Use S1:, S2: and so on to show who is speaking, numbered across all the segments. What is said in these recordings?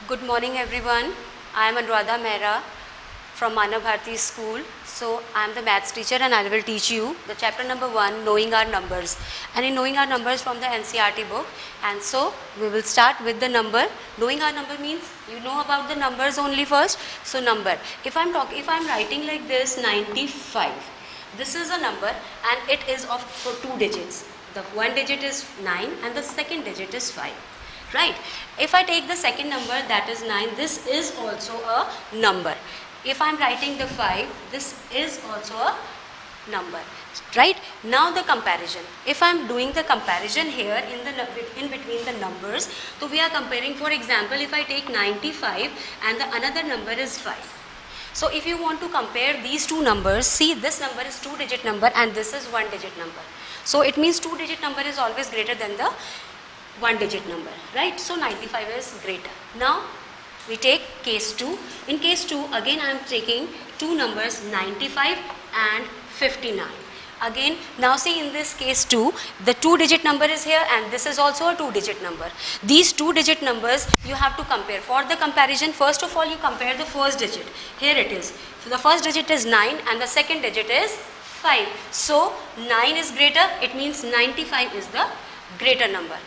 S1: Good morning everyone. I am Anuradha Mehra from Manav Bharati School. So I am the maths teacher and I will teach you the chapter number 1, Knowing Our Numbers. And in Knowing Our Numbers from the NCERT book. And so we will start with the number. Knowing our number means you know about the numbers only first. So number. If I'm writing like this 95. This is a number and it is of for 2 digits. The one digit is 9 and the second digit is 5. Right? If I take the second number, that is 9, this is also a number. If I am writing the 5, this is also a number. Right? Now the comparison. If I am doing the comparison here in between the numbers, so we are comparing, for example, if I take 95 and the another number is 5. So if you want to compare these two numbers, see this number is 2-digit number and this is 1-digit number. So it means 2-digit number is always greater than the 1-digit number, right? So 95 is greater. Now we take case 2. In case 2, again I am taking two numbers 95 and 59. Again, now see in this case 2, the 2-digit number is here and this is also a 2-digit number. These 2-digit numbers you have to compare. For the comparison, first of all you compare the first digit. Here it is. So the first digit is 9 and the second digit is 5. So 9 is greater, it means 95 is the greater number.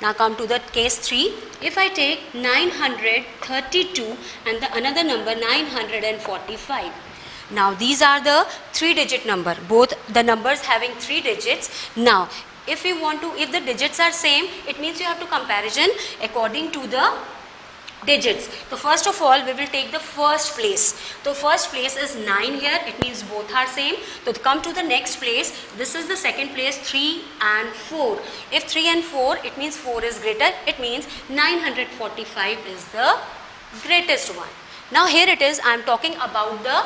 S1: Now come to the case 3. If I take 932 and the another number 945. Now these are the 3-digit number. Both the numbers having 3 digits. Now if the digits are same, it means you have to comparison according to the digits. So first of all we will take the first place. So first place is 9 here, it means both are same. So to come to the next place, this is the second place, 3 and 4. If 3 and 4, it means 4 is greater, it means 945 is the greatest one. Now here it is, I am talking about the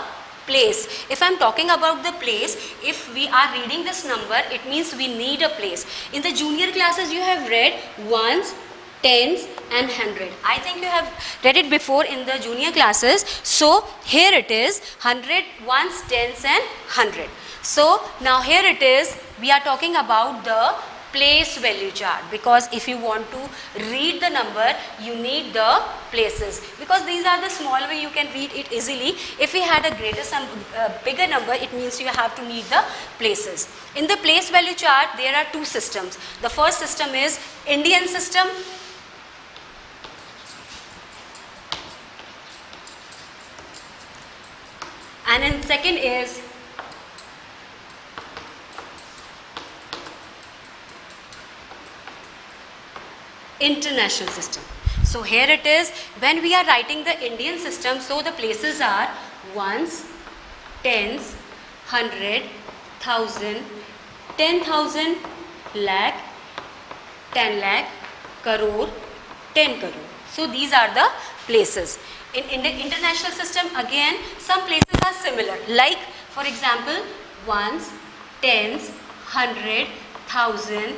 S1: place. If I am talking about the place, if we are reading this number, it means we need a place. In the junior classes you have read ones, tens and 100. I think you have read it before in the junior classes. So here it is 100, ones, tens and 100. So now here it is, we are talking about the place value chart, because if you want to read the number you need the places, because these are the small way you can read it easily. If we had a bigger number, it means you have to need the places. In the place value chart there are two systems. The first system is Indian system, and then second is international system. So here it is, when we are writing the Indian system, so the places are ones, tens, 100, 1000, 10,000, lakh, 10 lakh, crore, 10 crore. So these are the places. In the international system, again some places are similar, like for example ones, tens, 100, 1000,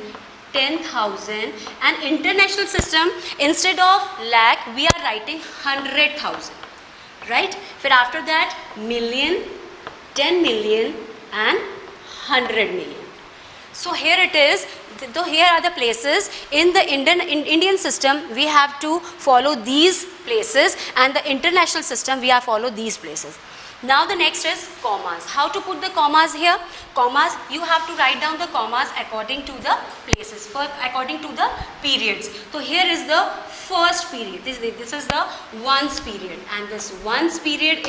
S1: 10,000, and international system instead of lakh we are writing 100,000, right? Then after that million, 10 million and 100 million. So here it is, so here are the places. In the Indian system we have to follow these places, and the international system we have follow these places. Now the next is commas. How to put the commas here? Commas, you have to write down the commas according to the places, according to the periods. So here is the first period, this is the ones period, and this ones period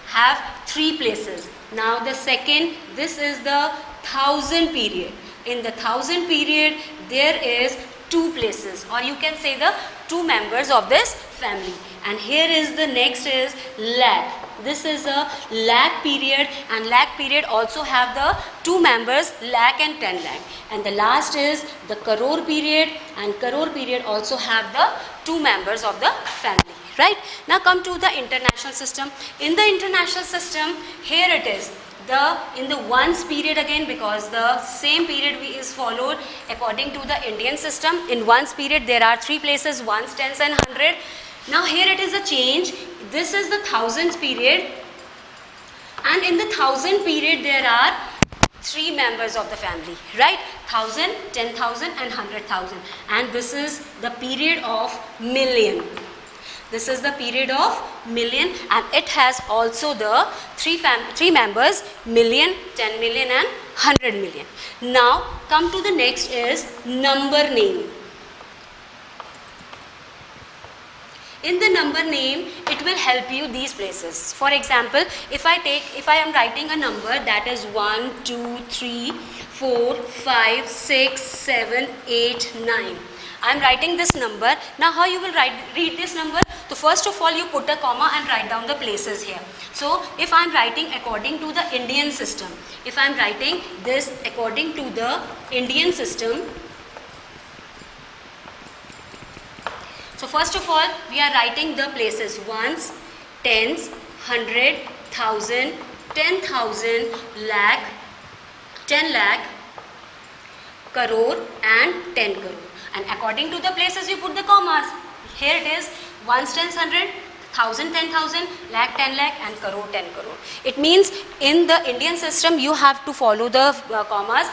S1: have 3 places. Now the second, this is the 1000 period. In the 1000 period there is 2 places, or you can say the 2 members of this family. And here is the next is lakh. This is a lakh period, and lakh period also have the 2 members, lakh and 10 lakh. And the last is the crore period, and crore period also have the 2 members of the family, right? Now come to the international system. In the international system, here it is, in the ones period again, because the same period is followed according to the Indian system. In ones period there are 3 places, ones, tens and 100. Now here it is a change. This is the thousands period, and in the 1000 period there are 3 members of the family, right? 1000, 10,000 and 100,000, and this is the period of million. This is the period of million, and it has also the three members, million, 10 million and 100 million. Now come to the next is number name. In the number name, it will help you these places. For example, if I am writing a number that is 1, 2, 3, 4, 5, 6, 7, 8, 9. I am writing this number. Now how you will read this number? So first of all, you put a comma and write down the places here. So if I am writing according to the Indian system, if I am writing this according to the Indian system, so first of all, we are writing the places ones, tens, 100, 1000, 10,000, lakh, 10 lakh, crore and 10 crore. And according to the places you put the commas. Here it is ones, tens, 100, 1000, 10,000, lakh, 10 lakh and crore, 10 crore. It means in the Indian system you have to follow the commas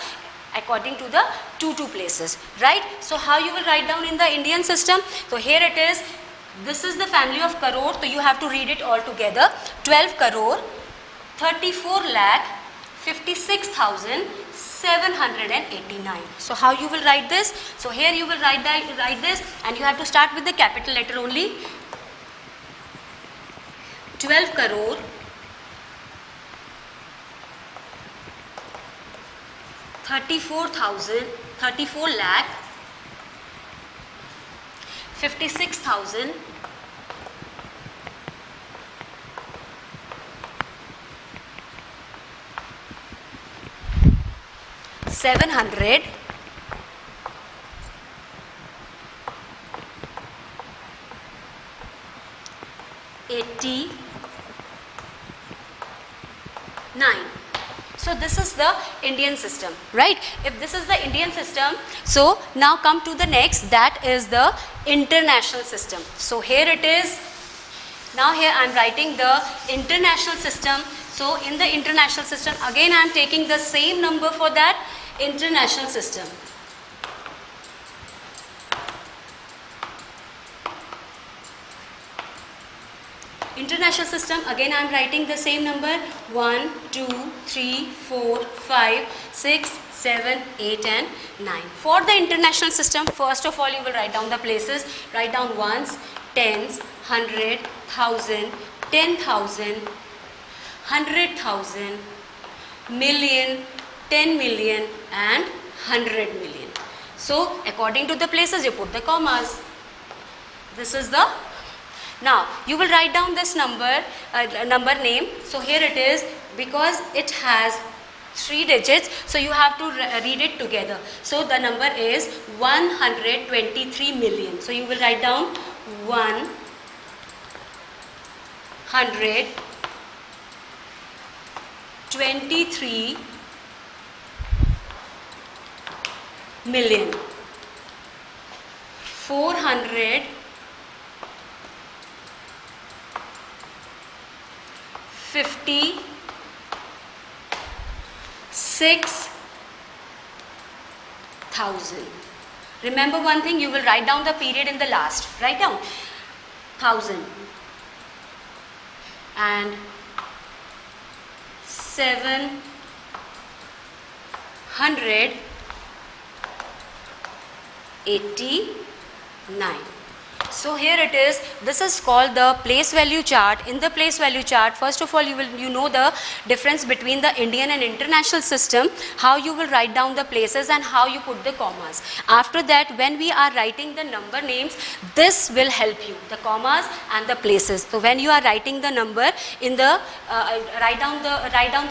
S1: according to the two places, right? So how you will write down in the Indian system? So here it is, this is the family of crore, so you have to read it all together. 12 crore, 34 lakh, 56,789. So how you will write this? So here you will write this, and you have to start with the capital letter only. 12 crore, 34 lakh, 56,000, 700, 89. So this is the Indian system, right? If this is the Indian system, so now come to the next, that is the international system. So here it is. Now here I am writing the international system. So in the international system, again I am taking the same number for that international system. International system, again I am writing the same number 1, 2, 3, 4, 5, 6, 7, 8 and 9. For the international system, first of all you will write down the places. Write down ones, tens, 100, 1000, 10,000, 100,000, million, 10 million and 100 million. So according to the places you put the commas. This is the, now you will write down this number name. So here it is, because it has 3 digits, so you have to read it together. So the number is 123 million. So you will write down 123 million, 456,000. Remember one thing, you will write down the period in the last. Write down 1000 and 789. So here it is, this is called the place value chart. In the place value chart, first of all you know the difference between the Indian and international system, how you will write down the places and how you put the commas. After that, when we are writing the number names, this will help you, the commas and the places. So when you are writing the number in the write down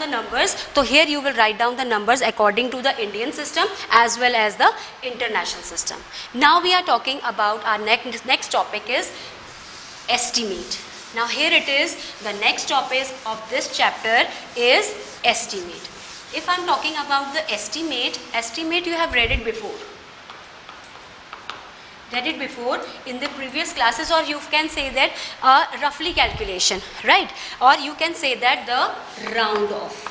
S1: the numbers, so here you will write down the numbers according to the Indian system as well as the international system. Now we are talking about our next topic is estimate. Now here it is, the next topic of this chapter is estimate. If I am talking about the estimate you have read it before. Read it before in the previous classes, or you can say that roughly calculation, right? Or you can say that the round off.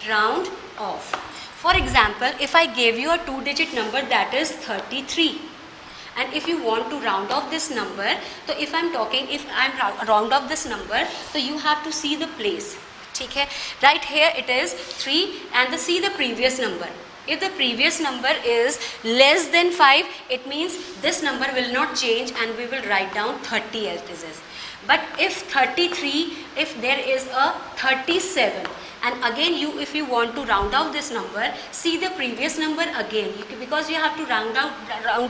S1: Round off. For example, if I gave you a 2-digit number that is 33, and if you want to round off this number, so if I'm round off this number, so you have to see the place. ठीक है, right here it is 3 and see the previous number. If the previous number is less than 5, it means this number will not change and we will write down 30 as this is. But if 33, if there is a 37, and again if you want to round off this number, see the previous number again, because you have to round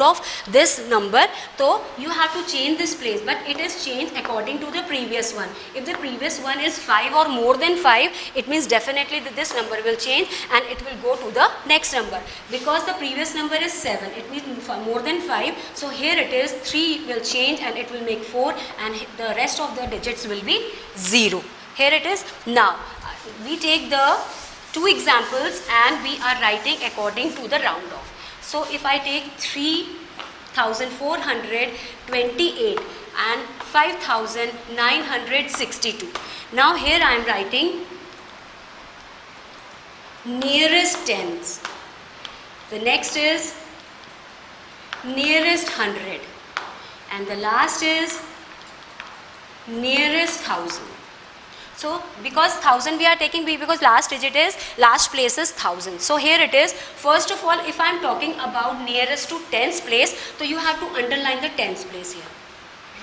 S1: off this number, so you have to change this place, but it is changed according to the previous one. If the previous one is 5 or more than 5, it means definitely that this number will change and it will go to the next number. Because the previous number is 7, it means more than 5, so here it is 3 will change and it will make 4, and the rest of the digits will be 0. Here it is. Now we take the 2 examples and we are writing according to the round off. So if I take 3,428 and 5,962. Now here I am writing nearest tens. The next is nearest 100 and the last is nearest 1,000. So because 1,000 we are taking because last place is 1,000. So here it is. First of all, if I am talking about nearest to tens place, so you have to underline the tens place here.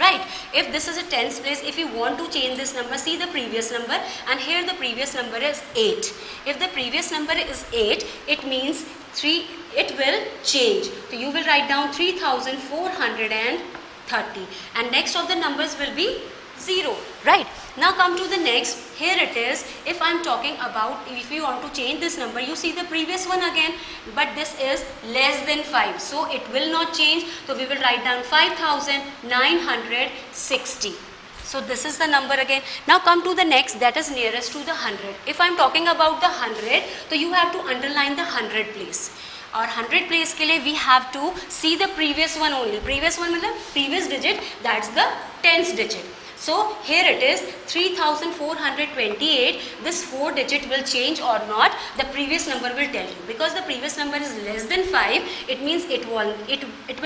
S1: Right? If this is a tens place, if you want to change this number, see the previous number, and here the previous number is 8. If the previous number is 8, it means it will change. So you will write down 3,430 and next of the numbers will be 0. Right? Now come to the next. Here it is. If I am talking about, if you want to change this number, you see the previous one again, but this is less than 5, so it will not change. So we will write down 5,960. So this is the number again. Now come to the next, that is nearest to the 100. If I am talking about the 100, so you have to underline the 100 place. और 100 place के लिए we have to see the previous one only. Previous one मतलब previous digit, that's the tens digit. So here it is 3,428. This 4 digit will change or not, the previous number will tell you. Because the previous number is less than 5, it means it will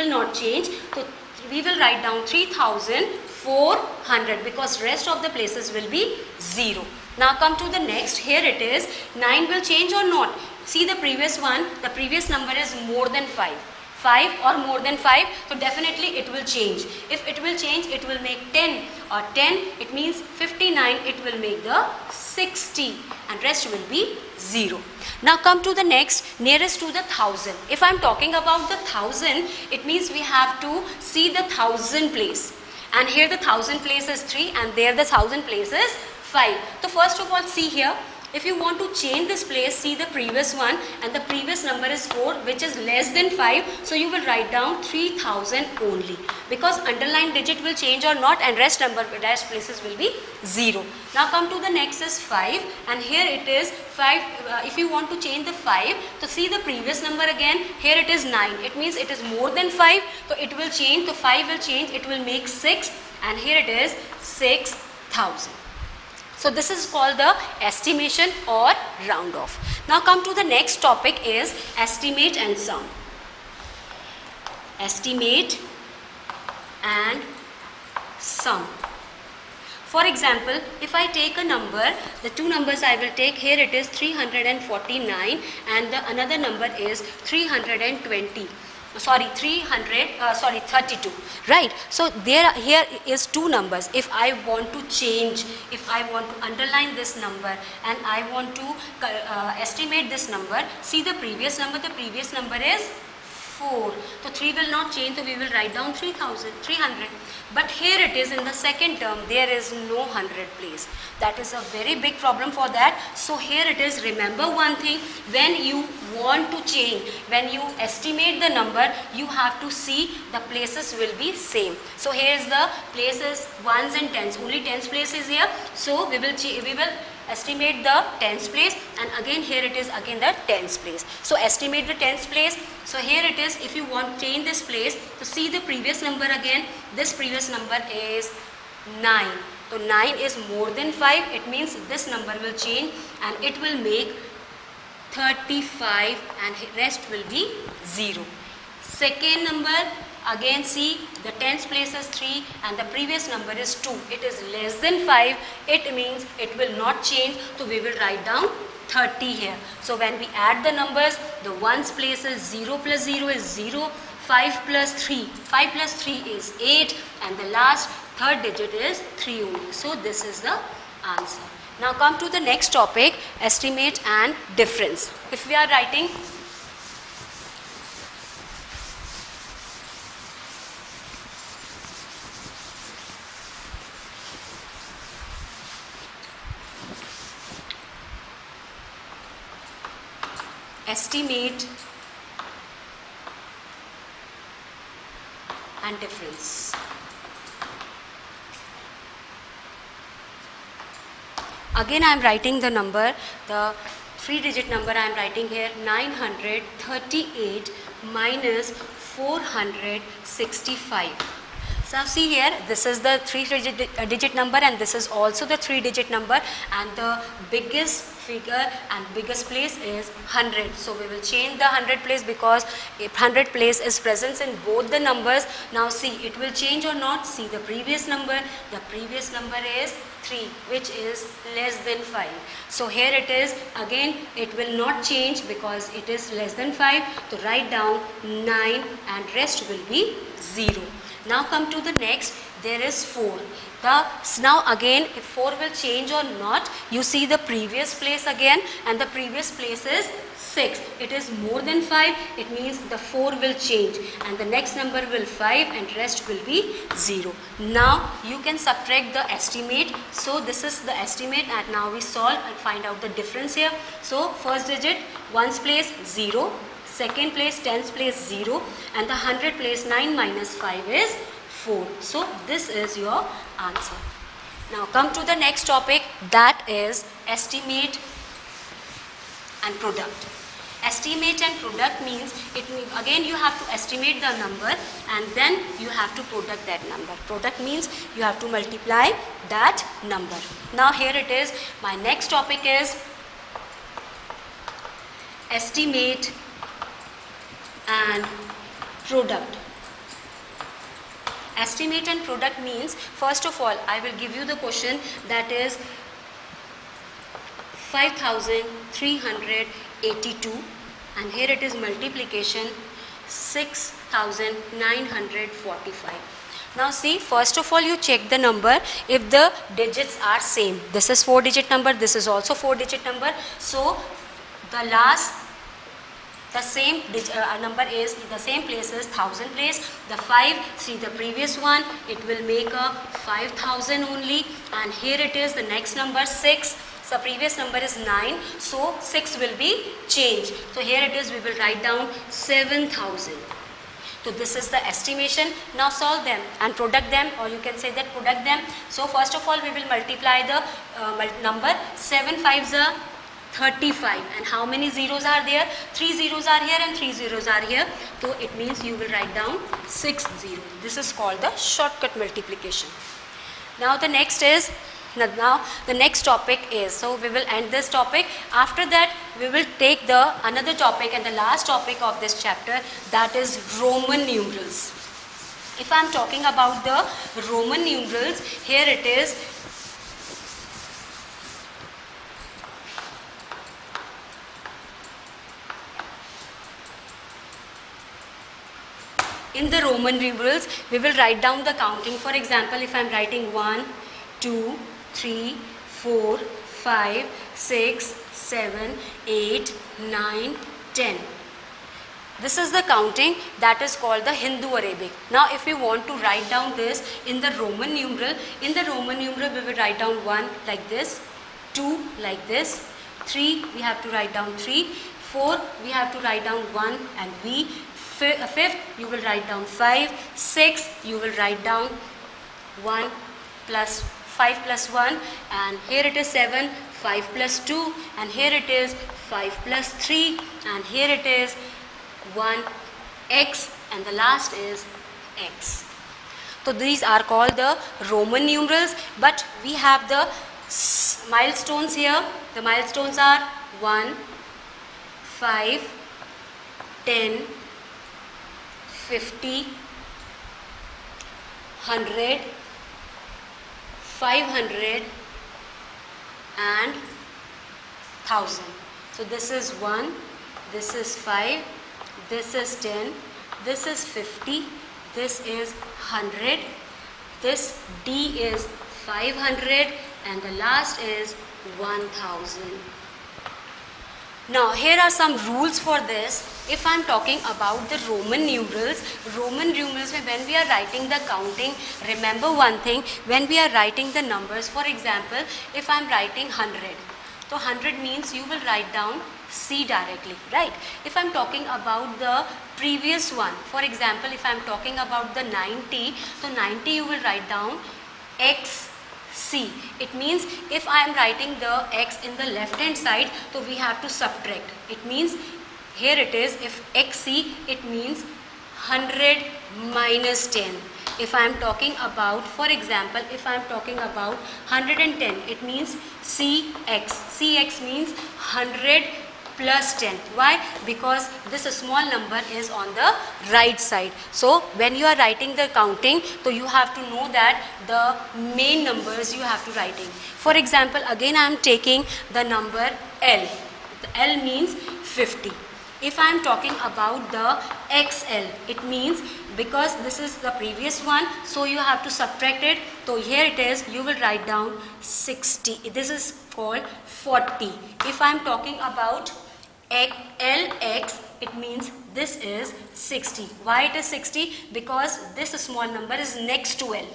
S1: not change. So we will write down 3,400 because rest of the places will be 0. Now come to the next. Here it is. 9 will change or not. See the previous one, the previous number is more than 5. 5 or more than 5, so definitely it will change. If it will change, it will make 10, or 10, it means 59, it will make the 60 and rest will be 0. Now come to the next, nearest to the 1,000. If I am talking about the 1,000, it means we have to see the 1,000 place. And here the 1,000 place is 3 and there the 1,000 place is 5. So first of all, see here. If you want to change this place, see the previous one and the previous number is 4, which is less than 5. So you will write down 3,000 only because underlined digit will change or not and rest places will be 0. Now come to the next is 5 and here it is 5. If you want to change the 5, so see the previous number again. Here it is 9. It means it is more than 5. So it will change. So 5 will change. It will make 6 and here it is 6,000. So this is called the estimation or round off. Now come to the next topic is estimate and sum. Estimate and sum. For example, if I take a number, the 2 numbers I will take, here it is 349 and the another number is 320. 32, right? So here is 2 numbers. If I want to change, if I want to underline this number and I want to estimate this number, see the previous number is 4. So 3 will not change, so we will write down 300. But here it is in the second term, there is no 100 place. That is a very big problem for that. So here it is, remember one thing, when you want to change, when you estimate the number, you have to see the places will be same. So here is the places, ones and tens, only tens places here. So we will estimate the tens place and again here it is again the tens place. So estimate the tens place. So here it is, if you want to change this place, to see the previous number again, this previous number is 9. So 9 is more than 5, it means this number will change and it will make 35 and rest will be 0. Second number, Again see, the tens place is 3 and the previous number is 2. It is less than 5. It means it will not change. So we will write down 30 here. So when we add the numbers, the ones place is 0 plus 0 is 0. 5 plus 3. 5 plus 3 is 8 and the last third digit is 3 only. So this is the answer. Now come to the next topic, estimate and difference. If we are writing estimate and difference. Again I am writing the number, the 3-digit number I am writing here, 938 minus 465. So see here, this is the 3-digit number and this is also the 3-digit number, and the biggest figure and biggest place is 100. So we will change the 100 place because 100 place is present in both the numbers. Now see, it will change or not. See the previous number. The previous number is 3, which is less than 5. So here it is, again it will not change because it is less than 5. So write down 9 and rest will be 0. Now come to the next, there is 4. Now again, if 4 will change or not, you see the previous place again, and the previous place is 6. It is more than 5, it means the 4 will change and the next number will 5 and rest will be 0. Now you can subtract the estimate. So this is the estimate and now we solve and find out the difference here. So first digit, ones place 0. Second place, tens place 0, and the 100 place 9 minus 5 is 4. So this is your answer. Now come to the next topic, that is estimate and product. Estimate and product means, again you have to estimate the number and then you have to product that number. Product means you have to multiply that number. Now here it is, my next topic is estimate and product. Estimate and product means, first of all I will give you the question, that is 5382 and here it is multiplication 6945. Now see, first of all you check the number if the digits are same. This is 4-digit number, this is also 4-digit number. So the same number is the same place is 1000 place. The 5, see the previous one, it will make a 5000 only, and here it is the next number 6. So previous number is 9, so 6 will be changed. So here it is, we will write down 7000. So this is the estimation. Now solve them and product them, or you can say that product them. So first of all we will multiply the number. 7 5s are 35, and how many zeros are there? 3 zeros are here and 3 zeros are here. So it means you will write down 6 zeros. This is called the shortcut multiplication. Now the next topic is, so we will end this topic. After that we will take the another topic and the last topic of this chapter, that is Roman numerals. If I am talking about the Roman numerals, here it is. In the Roman numerals, we will write down the counting. For example, if I am writing 1, 2, 3, 4, 5, 6, 7, 8, 9, 10. This is the counting, that is called the Hindu Arabic. Now if we want to write down this in the Roman numeral, we will write down 1 like this, 2 like this, 3 we have to write down 3, 4 we have to write down 1 and V. Fifth, you will write down 5. 6, you will write down 1 plus 5 plus 1, and here it is 7, 5 plus 2, and here it is 5 plus 3, and here it is 1 x, and the last is x. So these are called the Roman numerals, but we have the milestones here. The milestones are 1, 5, 10, 50, 100, 500 and 1000. So this is 1, this is 5, this is 10, this is 50, this is 100, this D is 500 and the last is 1000. Now here are some rules for this. If I am talking about the Roman numerals when we are writing the counting, remember one thing, when we are writing the numbers, for example, if I am writing 100, so 100 means you will write down C directly, right? If I am talking about the previous one, for example, if I am talking about the 90, so 90 you will write down X C. It means if I am writing the X in the left hand side, so we have to subtract. It means here it is, if XC, it means 100 minus 10. If I am talking about, for example, if I am talking about 110, it means CX. CX means 100 plus 10. Why? Because this small number is on the right side. So when you are writing the counting, so you have to know that the main numbers you have to writing. For example, again I am taking the number L. The L means 50. If I am talking about the XL, it means because this is the previous one, so you have to subtract it. So here it is, you will write down 60. This is called 40. If I am talking about LX, it means this is 60. Why it is 60? Because this small number is next to L,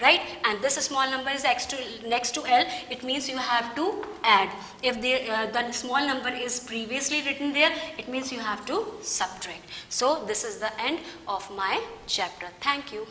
S1: right? And this small number is next to L. It means you have to add. If the small number is previously written there, it means you have to subtract. So this is the end of my chapter. Thank you.